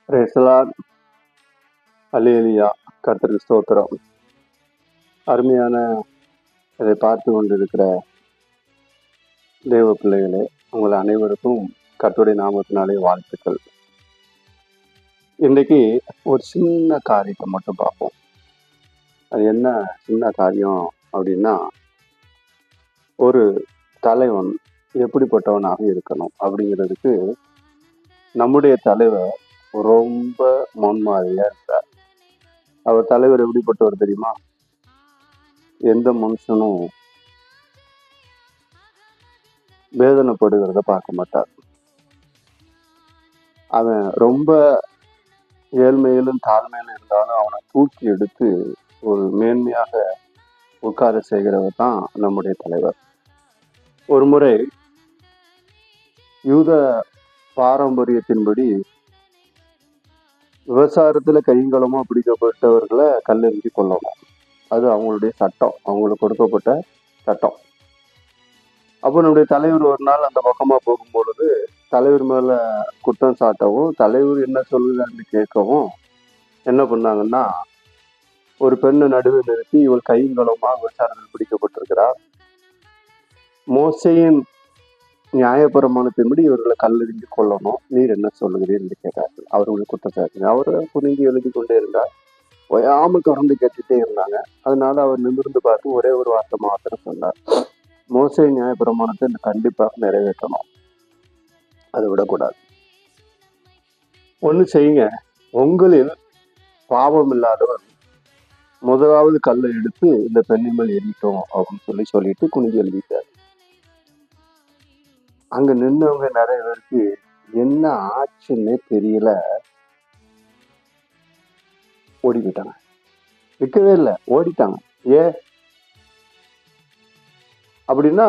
Praise the Lord. அல்லேலூயா. கர்த்தருக்கு ஸ்தோத்திரம். அருமையான இதை பார்த்து கொண்டிருக்கிற தேவ பிள்ளைகளே, உங்கள் அனைவருக்கும் கர்த்தருடைய நாமத்தினாலே வாழ்த்துக்கள். இன்றைக்கு ஒரு சின்ன காரியத்தை மட்டும் பார்ப்போம். அது என்ன சின்ன காரியம் அப்படின்னா, ஒரு தலைவன் எப்படிப்பட்டவனாக இருக்கணும் அப்படிங்கிறதுக்கு நம்முடைய தலைவர் ரொம்ப முன்மாதிரியா இருக்கார். அவர் தலைவர் எப்படிப்பட்டவர் தெரியுமா? எந்த மனுஷனும் வேதனைப்படுகிறத பார்க்க மாட்டார். அவன் ரொம்ப ஏழ்மையிலும் தாழ்மையிலும் இருந்தாலும் அவனை தூக்கி எடுத்து ஒரு மேன்மையாக உட்கார செய்கிறவர் தான் நம்முடைய தலைவர். ஒரு முறை யூத பாரம்பரியத்தின்படி விவசாயத்துல கைங்கலமா பிடிக்கப்பட்டவர்களை கல்லெறிஞ்சு கொள்ளணும். அது அவங்களுடைய சட்டம், அவங்களுக்கு கொடுக்கப்பட்ட சட்டம். அப்போ நம்முடைய தலைவர் ஒரு நாள் அந்த பக்கமா போகும்பொழுது தலைவர் மேல குற்றம் சாட்டவும், தலைவர் என்ன சொல்லுதான்னு கேட்கவும் என்ன பண்ணாங்கன்னா, ஒரு பெண்ணை நடுவே நிறுத்தி இவள் கைங்கலமா விவசாயத்தில் பிடிக்கப்பட்டிருக்கிறார், மோசையின் நியாயப்பிரமாணத்தின்படி இவர்களை கல்லெறிஞ்சு கொள்ளணும், நீர் என்ன சொல்லுகிறீர் என்று கேட்டார்கள். அவர்களுடைய குற்றச்சாட்டு அவரை புரிந்து எழுதி கொண்டே இருந்தார். ஓயாம தொடர்ந்து கேட்டுட்டே இருந்தாங்க. அதனால அவர் நிமிர்ந்து பார்த்து ஒரே ஒரு வார்த்தை மாத்திரம் சொன்னார், மோசே நியாயப்பிரமாணத்தை கண்டிப்பாக நிறைவேற்றணும், அதை விடக்கூடாது. ஒண்ணு செய்யுங்க, உங்களில் பாவம் இல்லாதவர் முதலாவது கல்லை எடுத்து இந்த பெண்ணின் மேல் எரிட்டோம் அப்படின்னு சொல்லிட்டு குனிஞ்சு எழுதிட்டார். அங்க நின்றவங்க நிறைய பேருக்கு என்ன ஆச்சுன்னே தெரியல, ஓடிக்கிட்டாங்க. விற்கவே இல்லை, ஓடிட்டாங்க. அப்படின்னா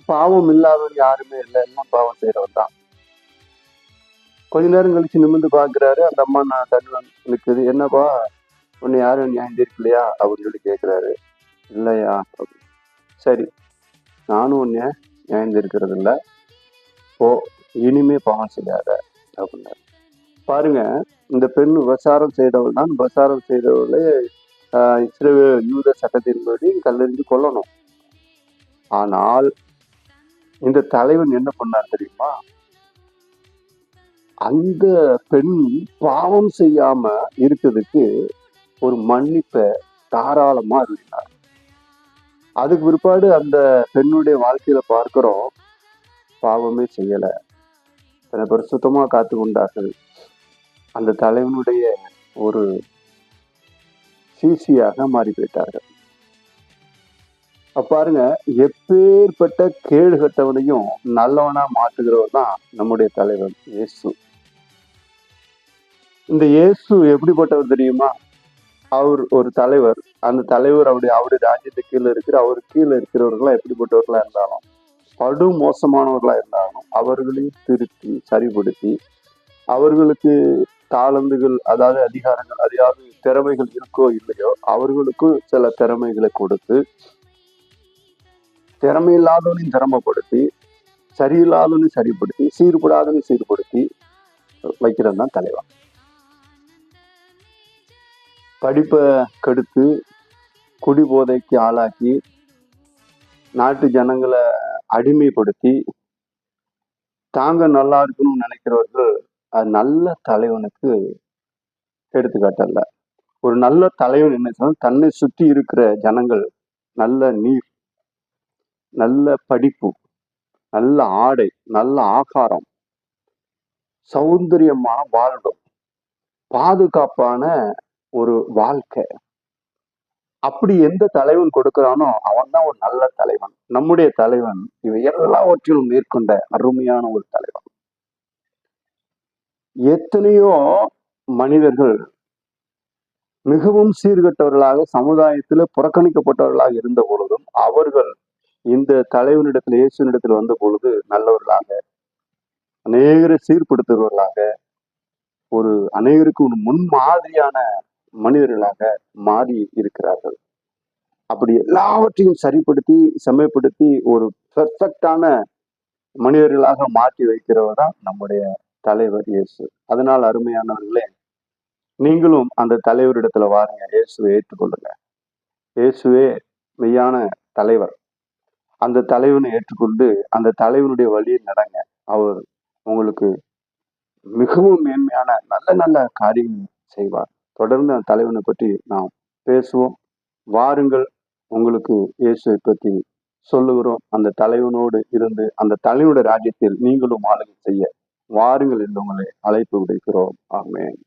பாவம் இல்லாதவன் யாருமே இல்லை, எல்லாம் பாவம் செய்யறவன் தான். கொஞ்ச நேரம் கழிச்சு நிமிர்ந்து பாக்குறாரு, அந்த அம்மா நான் தண்ணி நிற்குது, என்னப்பா உன்னை யாரும் நியாயம் இருக்கலையா அப்படின்னு சொல்லி கேட்கிறாரு. இல்லையா? சரி, நானும் உன்னை நியாயம் இருக்கிறது இல்லை, ஓ இனிமே பாவம் செய்யாத அப்படின்னாரு. பாருங்க, இந்த பெண் விபசாரம் செய்தவள் தான். விபசாரம் செய்தவளே இஸ்ரவேல் யூத சட்டத்தின்படி கல்லெறிஞ்சு கொல்லணும். ஆனால் இந்த தலைவன் என்ன பண்ணார் தெரியுமா? அந்த பெண் பாவம் செய்யாம இருக்கிறதுக்கு ஒரு மன்னிப்பை தாராளமா அருளினார். அதுக்கு பிற்பாடு அந்த பெண்ணுடைய வாழ்க்கையில பார்க்கிறோம், பாவமே செய்யல, தன்னை பரிசுத்தமா காத்து கொண்டார்கள். அந்த தலைவனுடைய ஒரு சிசியாக மாறி போயிட்டார்கள். பாருங்க, எப்பேற்பட்ட கேடு கட்டவனையும் நல்லவனா மாற்றுகிறவர் தான் நம்முடைய தலைவர் இயேசு. இந்த இயேசு எப்படிப்பட்டவர் தெரியுமா? அவர் ஒரு தலைவர். அந்த தலைவர் அவருடைய ராஜ்யத்துக்கு கீழே இருக்கிற அவருக்கு கீழே இருக்கிறவர்களா எப்படிப்பட்டவர்களா இருந்தாலும், படு மோசமானவர்களா இருந்தாலும் அவர்களையும் திருத்தி சரிப்படுத்தி, அவர்களுக்கு தாளந்துகள், அதாவது அதிகாரங்கள், அதாவது திறமைகள் இருக்கோ இல்லையோ அவர்களுக்கு சில திறமைகளை கொடுத்து, திறமையில்லாதவனையும் திறமைப்படுத்தி, சரியில்லாதவனையும் சரிப்படுத்தி, சீர்படாதவனையும் சீர்படுத்தி வைக்கிறது தான் தலைவன். படிப்பை கெடுத்து குடி போதைக்கு ஆளாக்கி நாட்டு ஜனங்களை அடிமைப்படுத்தி தாங்க நல்லா இருக்கணும்னு நினைக்கிறவர்கள் அது நல்ல தலைவனுக்கு எடுத்துக்காட்டல்ல. ஒரு நல்ல தலைவன் என்ன சொன்னா, தன்னை சுற்றி இருக்கிற ஜனங்கள் நல்ல நீர், நல்ல படிப்பு, நல்ல ஆடை, நல்ல ஆகாரம், சௌந்தரியமான வாழ்வு, பாதுகாப்பான ஒரு வாழ்க்கை, அப்படி எந்த தலைவன் கொடுக்கிறானோ அவன் தான் ஒரு நல்ல தலைவன். நம்முடைய தலைவன் இவை எல்லாவற்றிலும் மேற்கொண்ட அருமையான ஒரு தலைவன். எத்தனையோ மனிதர்கள் மிகவும் சீர்கட்டவர்களாக சமுதாயத்தில் புறக்கணிக்கப்பட்டவர்களாக இருந்த பொழுதும் அவர்கள் இந்த தலைவனிடத்தில் இயேசுனிடத்தில் வந்த பொழுது நல்லவர்களாக, அநேகரை சீர்படுத்துபவர்களாக, ஒரு அநேகருக்கு ஒரு முன்மாதிரியான மனிதர்களாக மாறி இருக்கிறார்கள். அப்படி எல்லாவற்றையும் சரிப்படுத்தி செம்மைப்படுத்தி ஒரு பெர்ஃபெக்டான மனிதர்களாக மாற்றி வைக்கிறவர் தான் நம்முடைய தலைவர் இயேசு. அதனால் அருமையானவர்களே, நீங்களும் அந்த தலைவரிடத்துல வாருங்க, இயேசுவை ஏற்றுக்கொள்ளுங்க. இயேசுவே மெய்யான தலைவர். அந்த தலைவனை ஏற்றுக்கொண்டு அந்த தலைவனுடைய வழியில் நடங்க. அவர் உங்களுக்கு மிகவும் மேன்மையான நல்ல நல்ல காரியங்கள் செய்வார். தொடர்ந்து அந்த தலைவனை பற்றி நாம் பேசுவோம். வாருங்கள், உங்களுக்கு இயேசுவை பற்றி சொல்லுகிறோம். அந்த தலைவனோடு இருந்து அந்த தலைவனுடைய ராஜ்யத்தில் நீங்களும் ஆளுகை செய்ய வாருங்கள் என்று உங்களை அழைப்பு விடுக்கிறோம். ஆமென்.